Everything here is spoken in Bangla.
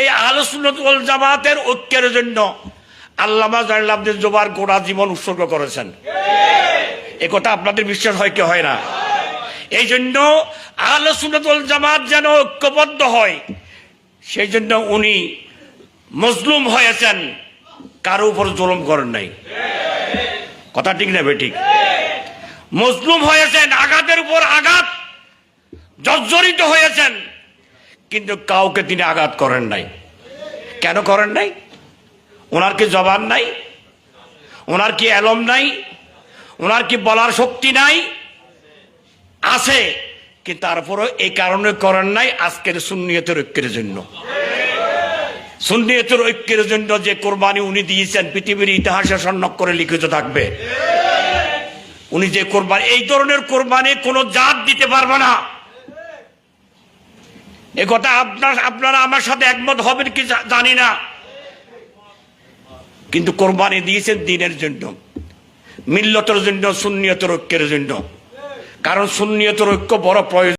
এই আহলে সুন্নাত ওয়াল জামাতের ঐক্যের জন্য আল্লামা জালাল আব্দিন জুবায়ের গোটা জীবন উৎসর্গ করেছেন। এ কথা আপনাদের বিশ্বাস হয় কি হয় না? এই জন্য আহলে সুন্নাত ওয়াল জামাত যেন ঐক্যবদ্ধ হয়, সেই জন্য উনি মজলুম হয়েছেন, কারো উপর জুলুম করেন নাই। কথা ঠিক না বেঠিক? মজলুম হয়েছেন, আঘাতের উপর আঘাত, জর্জরিত হয়েছেন, কিন্তু কাউকে তিনি আঘাত করেন নাই। কেন করেন নাই? ওনার কি জবান নাই? ওনার কি এলম নাই? ওনার কি বলার শক্তি নাই? আছে, কিন্তু তারপরও এই কারণে করেন নাই আজকের সুন্নিয়তের ঐক্যের জন্য। সুন্নিয়তের ঐক্যের জন্য যে কোরবানি উনি দিয়েছেন পৃথিবীর ইতিহাসে স্বর্ণাক্ষরে লিখিত থাকবে। উনি যে কোরবানি, এই ধরনের কোরবানি কোনো জাত দিতে পারবে না। এ কথা আপনারা আমার সাথে একমত হবেন কি জানি না, কিন্তু কোরবানি দিয়েছেন দ্বীনের জন্য, মিল্লতের জন্য, সুন্নিয়তের ঐক্যের জন্য। কারণ সুন্নিয়তের ঐক্য বড় প্রয়োজন।